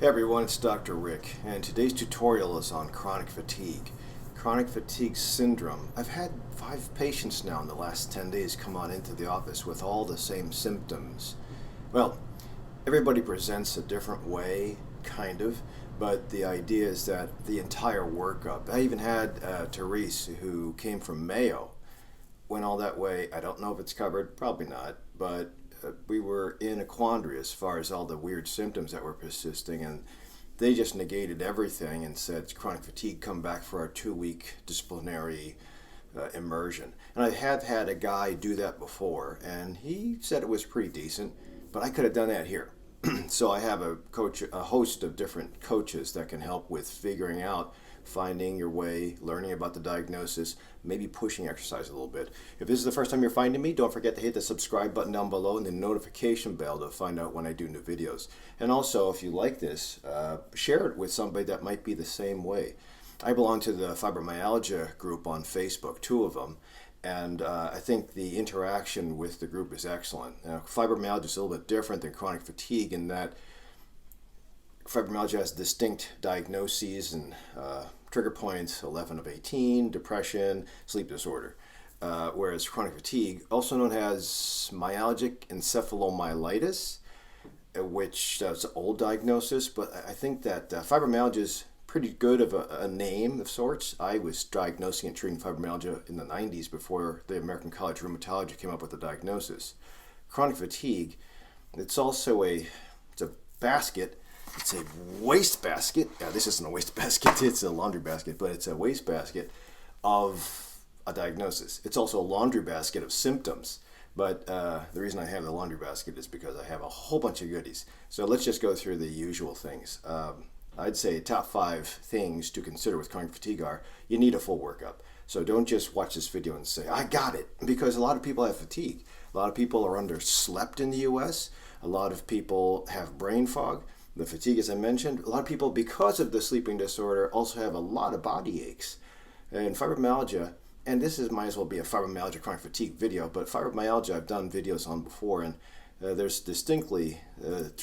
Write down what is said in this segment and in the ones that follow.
Hey everyone, it's Dr. Rick, and today's tutorial is on chronic fatigue. Chronic fatigue syndrome. I've had 5 patients now in the last 10 days come on into the office with all the same symptoms. Well, everybody presents a different way, kind of, but the idea is that the entire workup. I even had Therese, who came from Mayo, went all that way. I don't know if it's covered, probably not, but we were in a quandary as far as all the weird symptoms that were persisting, and they just negated everything and said, chronic fatigue, come back for our 2-week disciplinary immersion. And I have had a guy do that before, and he said it was pretty decent, but I could have done that here. So I have a host of different coaches that can help with figuring out, finding your way, learning about the diagnosis, maybe pushing exercise a little bit. If this is the first time you're finding me, don't forget to hit the subscribe button down below and the notification bell to find out when I do new videos. And also, if you like this, share it with somebody that might be the same way. I belong to the fibromyalgia group on Facebook, 2 of them, and I think the interaction with the group is excellent. Now, fibromyalgia is a little bit different than chronic fatigue in that fibromyalgia has distinct diagnoses and trigger points, 11 of 18, depression, sleep disorder. Whereas chronic fatigue, also known as myalgic encephalomyelitis, which is an old diagnosis, but I think that fibromyalgia is pretty good of a name of sorts. I was diagnosing and treating fibromyalgia in the 90s before the American College of Rheumatology came up with the diagnosis. Chronic fatigue, it's also a basket. It's a waste basket. Yeah, this isn't a waste basket. It's a laundry basket, but it's a waste basket of a diagnosis. It's also a laundry basket of symptoms. But the reason I have the laundry basket is because I have a whole bunch of goodies. So let's just go through the usual things. I'd say top 5 things to consider with chronic fatigue are you need a full workup. So don't just watch this video and say, I got it, because a lot of people have fatigue. A lot of people are underslept in the U.S. A lot of people have brain fog. The fatigue, as I mentioned, a lot of people, because of the sleeping disorder, also have a lot of body aches. And fibromyalgia, and this might as well be a fibromyalgia chronic fatigue video, but fibromyalgia I've done videos on before, and there's distinctly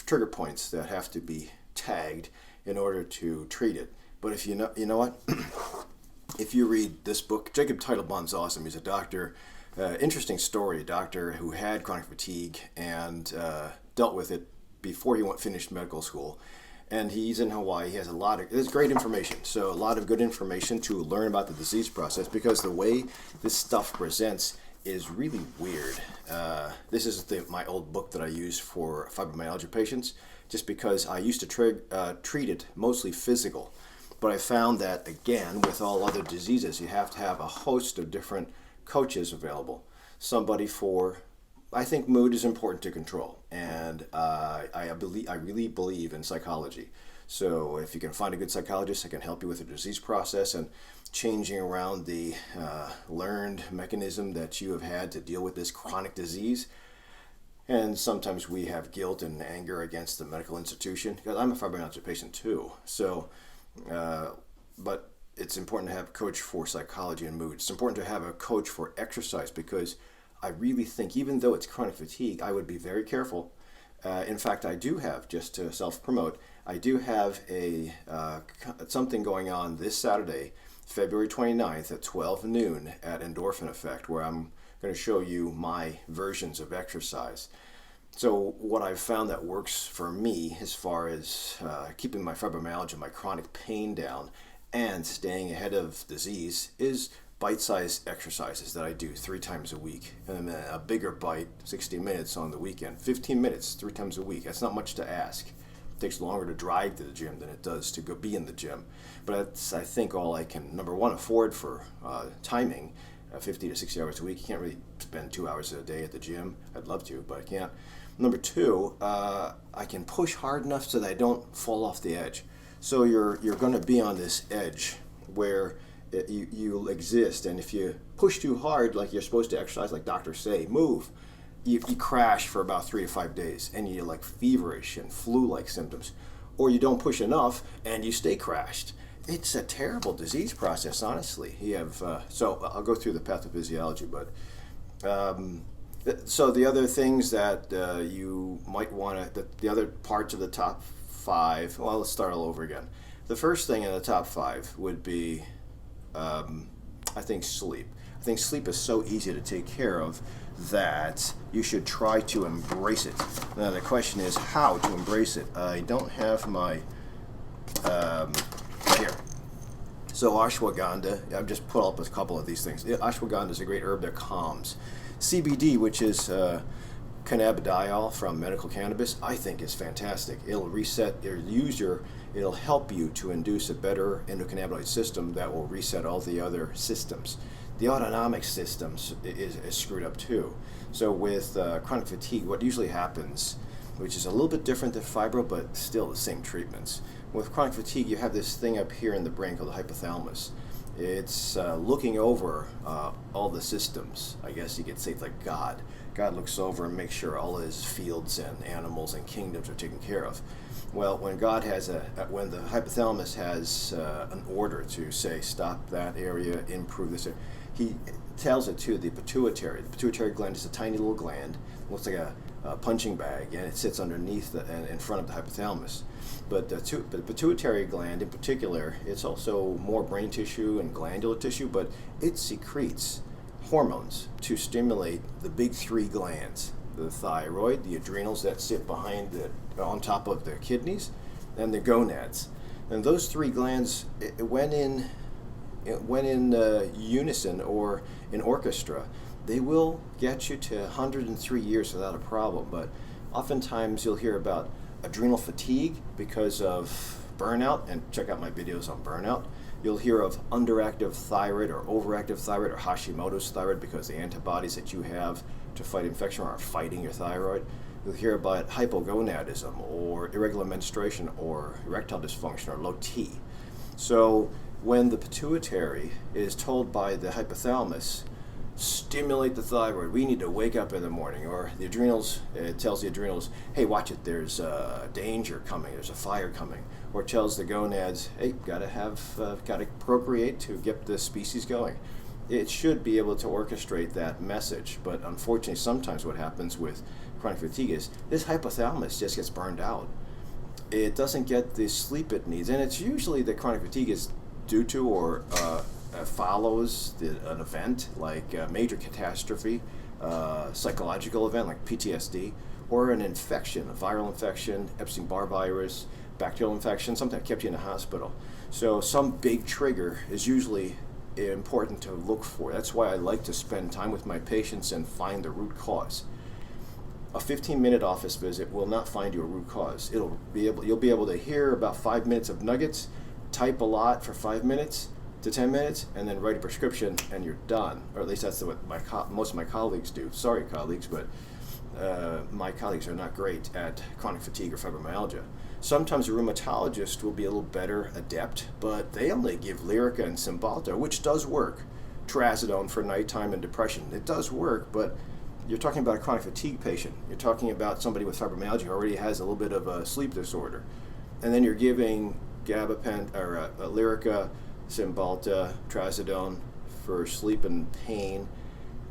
trigger points that have to be tagged in order to treat it. But if you know what? If you read this book, Jacob Teitelbaum's awesome. He's a doctor. Interesting story, a doctor who had chronic fatigue and dealt with it before he finished medical school. And he's in Hawaii. He has there's great information. So a lot of good information to learn about the disease process, because the way this stuff presents is really weird. This is my old book that I use for fibromyalgia patients, just because I used to treat it mostly physical. But I found that, again, with all other diseases, you have to have a host of different coaches available. Somebody I think mood is important to control, and I really believe in psychology. So if you can find a good psychologist that can help you with the disease process and changing around the learned mechanism that you have had to deal with this chronic disease. And sometimes we have guilt and anger against the medical institution, because I'm a fibromyalgia patient too. So, but it's important to have a coach for psychology and mood. It's important to have a coach for exercise, because I really think, even though it's chronic fatigue, I would be very careful. In fact, I do have, just to self-promote, I do have something going on this Saturday, February 29th at 12 noon at Endorphin Effect, where I'm going to show you my versions of exercise. So what I've found that works for me as far as keeping my fibromyalgia, my chronic pain down, and staying ahead of disease is bite-sized exercises that I do 3 times a week, and then a bigger bite, 60 minutes on the weekend, 15 minutes 3 times a week. That's not much to ask. It takes longer to drive to the gym than it does to go be in the gym. But that's, I think, all I can, number one, afford for timing. 50 to 60 hours a week. You can't really spend 2 hours a day at the gym. I'd love to, but I can't. Number 2, I can push hard enough so that I don't fall off the edge. So you're going to be on this edge where you'll exist, and if you push too hard, like you're supposed to exercise, like doctors say, move, you crash for about 3 to 5 days, and you're like feverish and flu-like symptoms. Or you don't push enough, and you stay crashed. It's a terrible disease process, honestly. You have so I'll go through the pathophysiology, but so the other things that you might want to, the other parts of the top 5, well, let's start all over again. The first thing in the top 5 would be, I think, sleep. I think sleep is so easy to take care of that you should try to embrace it. Now the question is how to embrace it. I don't have my, right here. So ashwagandha, I've just put up a couple of these things. Ashwagandha is a great herb that calms. CBD, which is cannabidiol from medical cannabis, I think is fantastic. It'll reset, it'll help you to induce a better endocannabinoid system that will reset all the other systems. The autonomic system is screwed up too. So with chronic fatigue, what usually happens, which is a little bit different than fibro, but still the same treatments. With chronic fatigue, you have this thing up here in the brain called the hypothalamus. It's looking over all the systems. I guess you could say it's like God. God looks over and makes sure all his fields and animals and kingdoms are taken care of. Well, when God has when the hypothalamus has an order to say stop that area, improve this area, he tells it to the pituitary. The pituitary gland is a tiny little gland, looks like a punching bag, and it sits underneath and in front of the hypothalamus. But the pituitary gland in particular, it's also more brain tissue and glandular tissue, but it secretes hormones to stimulate the big 3 glands: the thyroid, the adrenals that sit on top of the kidneys, and the gonads. And those 3 glands, when in unison or in orchestra, they will get you to 103 years without a problem. But oftentimes you'll hear about adrenal fatigue because of burnout, and check out my videos on burnout. You'll hear of underactive thyroid or overactive thyroid or Hashimoto's thyroid because the antibodies that you have to fight infection are fighting your thyroid. You'll hear about hypogonadism or irregular menstruation or erectile dysfunction or low T. So when the pituitary is told by the hypothalamus, stimulate the thyroid, we need to wake up in the morning, or the adrenals, it tells the adrenals, hey, watch it, there's danger coming, there's a fire coming, or tells the gonads, hey, gotta procreate to get the species going. It should be able to orchestrate that message, but unfortunately sometimes what happens with chronic fatigue is this hypothalamus just gets burned out. It doesn't get the sleep it needs, and it's usually that chronic fatigue is due to or follows an event like a major catastrophe, psychological event like PTSD, or an infection, a viral infection, Epstein-Barr virus, bacterial infection, something that kept you in the hospital. So some big trigger is usually important to look for. That's why I like to spend time with my patients and find the root cause. A 15-minute office visit will not find you a root cause. You'll be able to hear about 5 minutes of nuggets, type a lot for 5 minutes to 10 minutes, and then write a prescription, and you're done. Or at least that's what most of my colleagues do. Sorry, colleagues, but my colleagues are not great at chronic fatigue or fibromyalgia. Sometimes a rheumatologist will be a little better adept, but they only give Lyrica and Cymbalta, which does work. Trazodone for nighttime and depression. It does work, but you're talking about a chronic fatigue patient. You're talking about somebody with fibromyalgia who already has a little bit of a sleep disorder. And then you're giving gabapentin or Lyrica, Cymbalta, Trazodone for sleep and pain,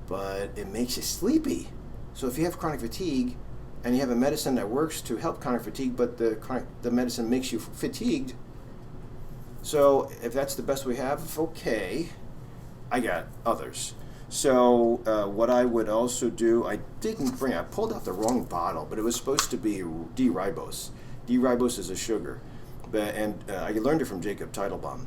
but it makes you sleepy. So if you have chronic fatigue and you have a medicine that works to help chronic fatigue, but the medicine makes you fatigued, so if that's the best we have, okay, I got others. So what I would also do, I pulled out the wrong bottle, but it was supposed to be D-ribose. D-ribose is a sugar, and I learned it from Jacob Teitelbaum.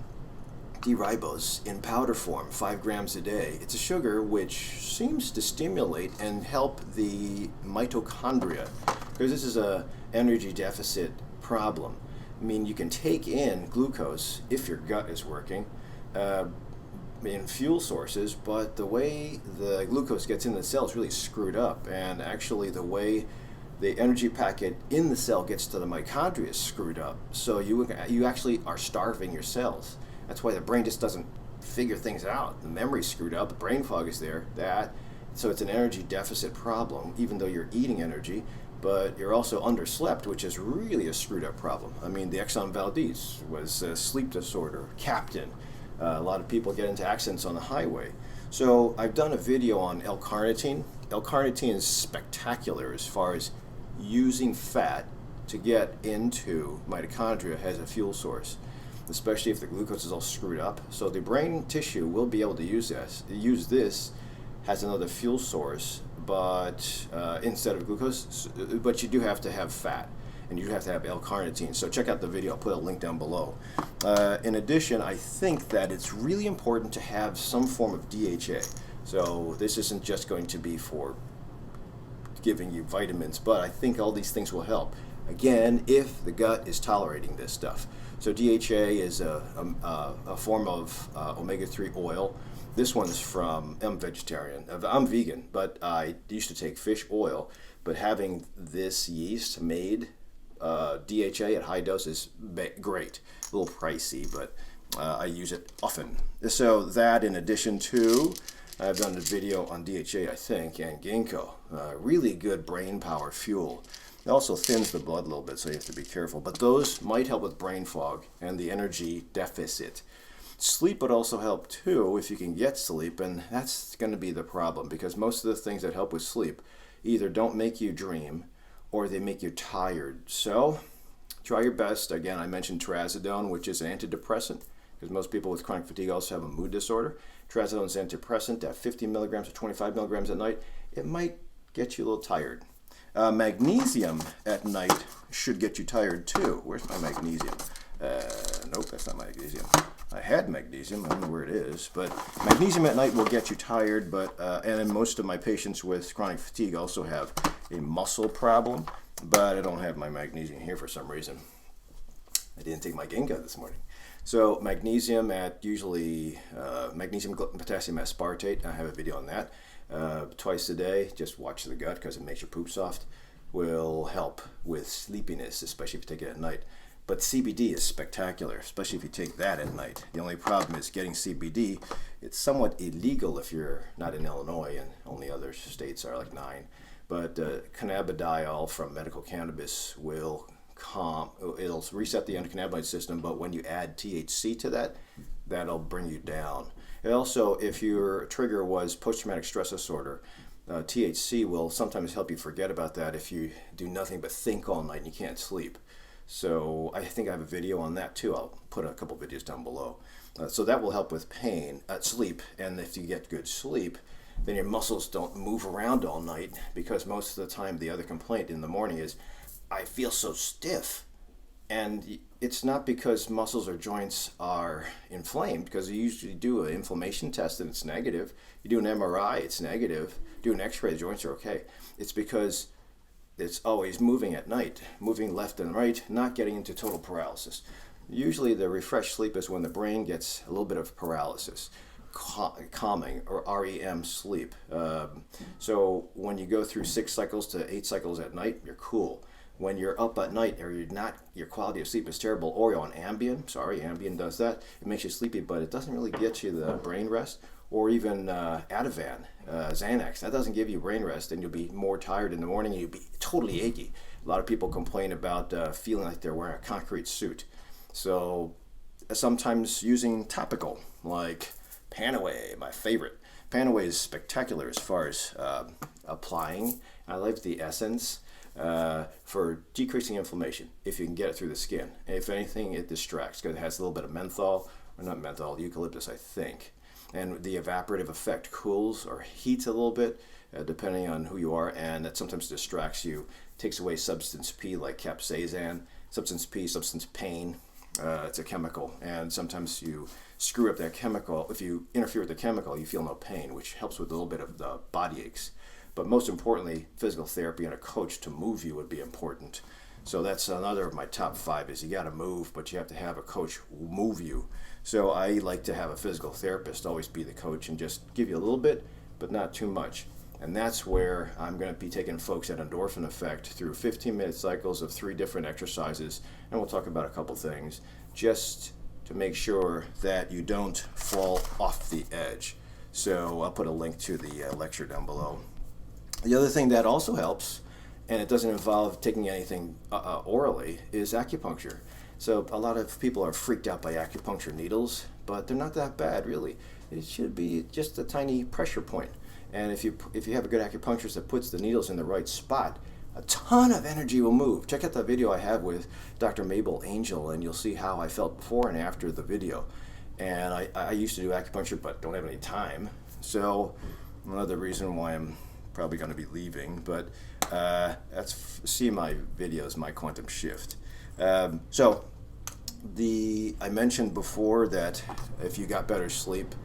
D-ribose in powder form, 5 grams a day. It's a sugar which seems to stimulate and help the mitochondria, because this is a energy deficit problem. I mean, you can take in glucose if your gut is working in fuel sources, but the way the glucose gets in the cell is really screwed up, and actually the way the energy packet in the cell gets to the mitochondria is screwed up. So you actually are starving your cells. That's why the brain just doesn't figure things out. The memory's screwed up, the brain fog is there, so it's an energy deficit problem, even though you're eating energy, but you're also underslept, which is really a screwed up problem. I mean, the Exxon Valdez was a sleep disorder, captain. A lot of people get into accidents on the highway. So I've done a video on L-carnitine. L-carnitine is spectacular as far as using fat to get into mitochondria as a fuel source, especially if the glucose is all screwed up. So the brain tissue will be able to use this as another fuel source, but instead of glucose, but you do have to have fat, and you have to have L-carnitine. So check out the video. I'll put a link down below. In addition, I think that it's really important to have some form of DHA. So this isn't just going to be for giving you vitamins, but I think all these things will help. Again, if the gut is tolerating this stuff. So DHA is a form of omega-3 oil. This one's from, I'm vegetarian, I'm vegan, but I used to take fish oil, but having this yeast made DHA at high dose is great. A little pricey, but I use it often. So that, in addition to, I've done a video on DHA, I think, and ginkgo. Really good brain power fuel. It also thins the blood a little bit, so you have to be careful. But those might help with brain fog and the energy deficit. Sleep would also help too if you can get sleep, and that's going to be the problem, because most of the things that help with sleep either don't make you dream or they make you tired. So try your best. Again, I mentioned trazodone, which is an antidepressant, because most people with chronic fatigue also have a mood disorder. Trazodone is an antidepressant at 50 milligrams or 25 milligrams at night. It might get you a little tired. Magnesium at night should get you tired too. Where's my magnesium? Nope, that's not magnesium. I had magnesium, I don't know where it is, but magnesium at night will get you tired, but and then most of my patients with chronic fatigue also have a muscle problem, but I don't have my magnesium here for some reason. I didn't take my ginkgo this morning. So magnesium at usually magnesium potassium aspartate, I have a video on that, twice a day. Just watch the gut because it makes your poop soft, will help with sleepiness, especially if you take it at night. But CBD is spectacular, especially if you take that at night. The only problem is getting CBD. It's somewhat illegal if you're not in Illinois, and only other states are like 9. But cannabidiol from medical cannabis will it'll reset the endocannabinoid system, but when you add THC to that, that'll bring you down. And also, if your trigger was post-traumatic stress disorder, THC will sometimes help you forget about that if you do nothing but think all night and you can't sleep. So I think I have a video on that too. I'll put a couple videos down below. So that will help with pain, sleep, and if you get good sleep, then your muscles don't move around all night, because most of the time the other complaint in the morning is, I feel so stiff. And it's not because muscles or joints are inflamed, because you usually do an inflammation test and it's negative. You do an MRI, it's negative. Do an X-ray, the joints are okay. It's because it's always moving at night, moving left and right, not getting into total paralysis. Usually the refreshed sleep is when the brain gets a little bit of paralysis, calming, or REM sleep. So when you go through 6 cycles to 8 cycles at night, you're cool. When you're up at night or you're not, your quality of sleep is terrible, or you're on Ambien, Ambien does that, it makes you sleepy, but it doesn't really get you the brain rest, or even Ativan, Xanax, that doesn't give you brain rest, and you'll be more tired in the morning, and you'll be totally achy. A lot of people complain about feeling like they're wearing a concrete suit. So sometimes using topical, like Panaway, my favorite. Panaway is spectacular as far as applying. I like the essence for decreasing inflammation, if you can get it through the skin. If anything, it distracts, because it has a little bit of menthol, or not menthol, eucalyptus, I think. And the evaporative effect cools or heats a little bit, depending on who you are, and that sometimes distracts you, takes away substance P like capsaicin, substance P, substance pain. It's a chemical, and sometimes you screw up that chemical. If you interfere with the chemical, you feel no pain, which helps with a little bit of the body aches. But most importantly, physical therapy and a coach to move you would be important. So that's another of my top 5 is you got to move, but you have to have a coach move you. So I like to have a physical therapist always be the coach and just give you a little bit, but not too much. And that's where I'm going to be taking folks at Endorphin Effect through 15-minute cycles of 3 different exercises, and we'll talk about a couple things, just to make sure that you don't fall off the edge. So I'll put a link to the lecture down below. The other thing that also helps, and it doesn't involve taking anything orally, is acupuncture. So a lot of people are freaked out by acupuncture needles, but they're not that bad, really. It should be just a tiny pressure point. And if you have a good acupuncturist that puts the needles in the right spot, a ton of energy will move. Check out the video I have with Dr. Mabel Angel, and you'll see how I felt before and after the video. And I used to do acupuncture, but don't have any time. So another reason why I'm probably going to be leaving, but see my videos, my quantum shift. So I mentioned before that if you got better sleep,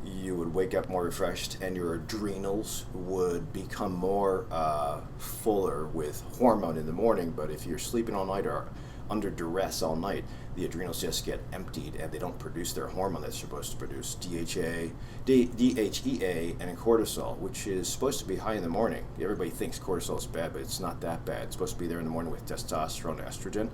you would wake up more refreshed and your adrenals would become more fuller with hormone in the morning. But if you're sleeping all night or under duress all night, the adrenals just get emptied and they don't produce their hormone that's supposed to produce, DHEA, and cortisol, which is supposed to be high in the morning. Everybody thinks cortisol is bad, but it's not that bad. It's supposed to be there in the morning with testosterone, estrogen.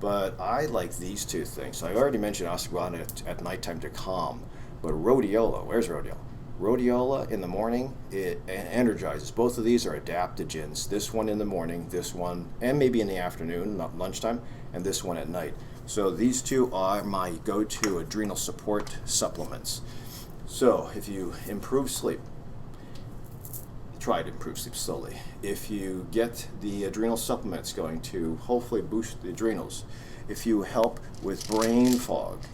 But I like these two things. So I already mentioned ashwagandha at nighttime to calm, but rhodiola, where's rhodiola? Rhodiola in the morning, it energizes. Both of these are adaptogens. This one in the morning, this one, and maybe in the afternoon, not lunchtime, and this one at night. So these two are my go-to adrenal support supplements. So if you improve sleep, try to improve sleep slowly. If you get the adrenal supplements going to hopefully boost the adrenals, if you help with brain fog,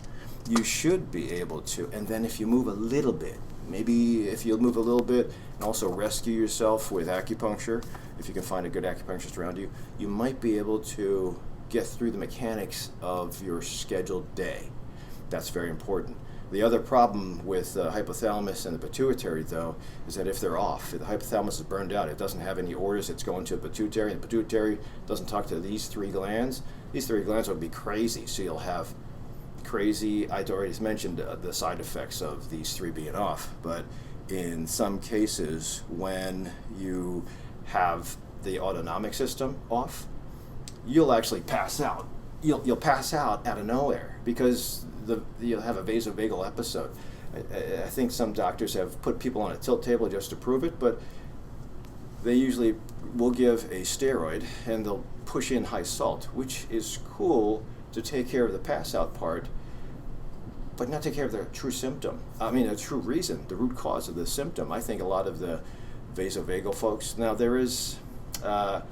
you should be able to. And then if you move a little bit, maybe if you'll move a little bit and also rescue yourself with acupuncture, if you can find a good acupuncturist around you, you might be able to get through the mechanics of your scheduled day. That's very important. The other problem with the hypothalamus and the pituitary, though, is that if they're off, if the hypothalamus is burned out, it doesn't have any orders, it's going to the pituitary, and the pituitary doesn't talk to these three glands would be crazy. So you'll have crazy, I already mentioned the side effects of these three being off, but in some cases, when you have the autonomic system off, you'll actually pass out. You'll pass out of nowhere because you'll have a vasovagal episode. I think some doctors have put people on a tilt table just to prove it, but they usually will give a steroid and they'll push in high salt, which is cool to take care of the pass out part, but not take care of the true symptom. I mean, the true reason, the root cause of the symptom. I think a lot of the vasovagal folks, now there is a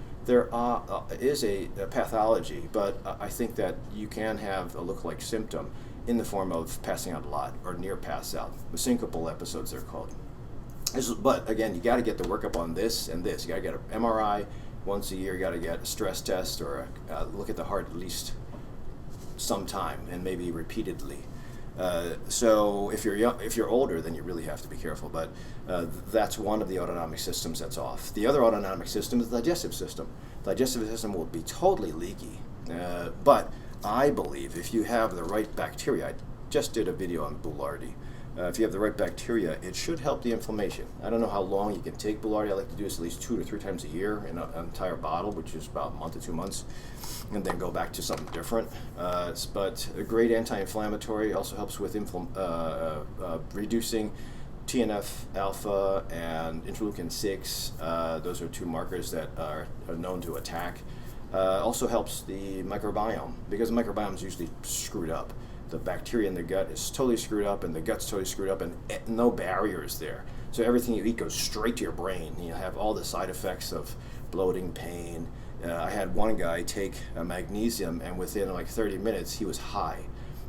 pathology, but I think that you can have a look-like symptom in the form of passing out a lot or near pass out. The syncopal episodes, they're called. But again, you got to get the workup on this and this. You got to get an MRI once a year. You got to get a stress test or look at the heart at least sometime and maybe repeatedly. So if you're older, then you really have to be careful. But that's one of the autonomic systems that's off. The other autonomic system is the digestive system. The digestive system will be totally leaky. But I believe if you have the right bacteria, I just did a video on Boulardi. If you have the right bacteria, it should help the inflammation. I don't know how long you can take Boulardi. I like to do this at least 2 to 3 times a year in an entire bottle, which is about a month to 2 months, and then go back to something different. But a great anti-inflammatory, also helps with reducing TNF alpha and interleukin 6. Those are 2 markers that are known to attack. Also helps the microbiome, because the microbiome is usually screwed up. The bacteria in the gut is totally screwed up, and the gut's totally screwed up, and no barriers there. So everything you eat goes straight to your brain. You have all the side effects of bloating, pain. I had one guy take a magnesium, and within like 30 minutes, he was high.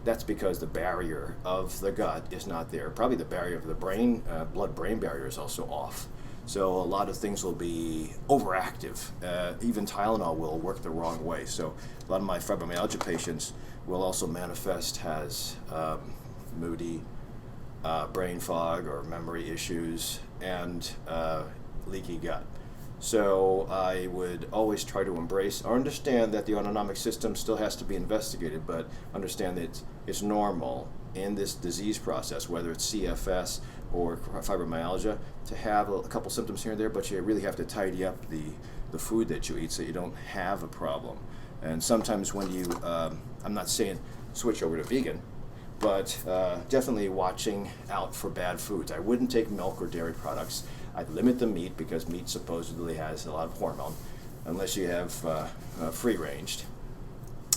That's because the barrier of the gut is not there. Probably the barrier of the brain, blood-brain barrier is also off. So a lot of things will be overactive. Even Tylenol will work the wrong way. So a lot of my fibromyalgia patients will also manifest as moody, brain fog or memory issues, and leaky gut. So I would always try to embrace or understand that the autonomic system still has to be investigated, but understand that it's normal in this disease process, whether it's CFS or fibromyalgia, to have a couple symptoms here and there, but you really have to tidy up the food that you eat so you don't have a problem. And sometimes when you, I'm not saying switch over to vegan, but definitely watching out for bad foods. I wouldn't take milk or dairy products. I'd limit the meat because meat supposedly has a lot of hormone, unless you have free-ranged.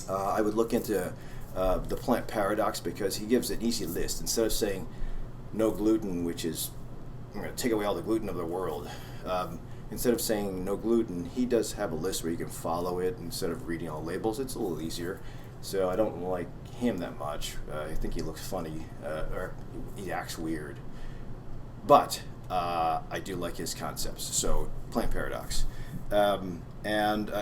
I would look into the plant paradox because he gives an easy list. Instead of saying no gluten, which is I'm going to take away all the gluten of the world, instead of saying no gluten, he does have a list where you can follow it instead of reading all the labels. It's a little easier. So I don't like him that much. I think he looks funny, or he acts weird. But I do like his concepts. So Plant Paradox. And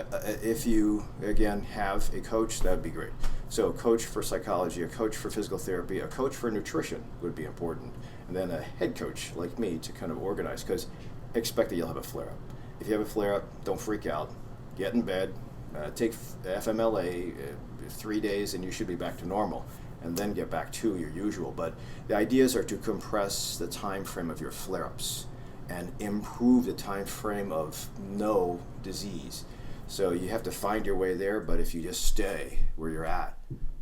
if you, again, have a coach, that would be great. So a coach for psychology, a coach for physical therapy, a coach for nutrition would be important. And then a head coach like me to kind of organize, because expect that you'll have a flare-up. If you have a flare-up, don't freak out. Get in bed, take FMLA 3 days, and you should be back to normal, and then get back to your usual. But the ideas are to compress the time frame of your flare-ups and improve the time frame of no disease. So you have to find your way there, but if you just stay where you're at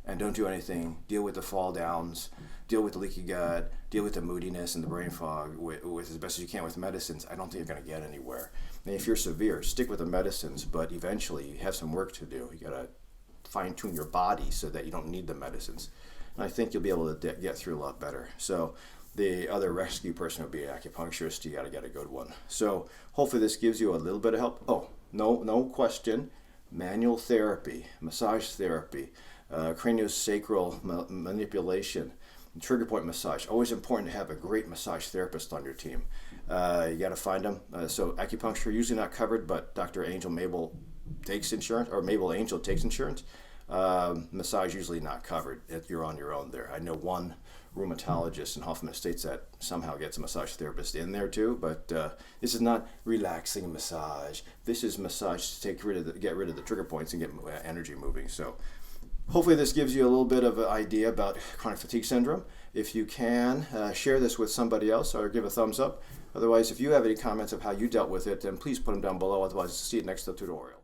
and don't do anything, deal with the fall downs, deal with the leaky gut, deal with the moodiness and the brain fog with as best as you can with medicines, I don't think you're going to get anywhere. And if you're severe, stick with the medicines, but eventually you have some work to do. You got to fine-tune your body so that you don't need the medicines. And I think you'll be able to get through a lot better. So the other rescue person would be an acupuncturist. You got to get a good one. So hopefully this gives you a little bit of help. Oh, no question. Manual therapy, massage therapy, craniosacral manipulation, trigger point massage. Always important to have a great massage therapist on your team. You got to find them. So acupuncture usually not covered, but Dr. Angel Mabel takes insurance, or Mabel Angel takes insurance. Massage usually not covered. You're on your own there. I know one rheumatologist in Hoffman Estates that somehow gets a massage therapist in there too, but this is not relaxing massage. This is massage to get rid of the trigger points and get energy moving. So hopefully this gives you a little bit of an idea about chronic fatigue syndrome. If you can, share this with somebody else or give a thumbs up. Otherwise, if you have any comments of how you dealt with it, then please put them down below. Otherwise, see it next to the tutorial.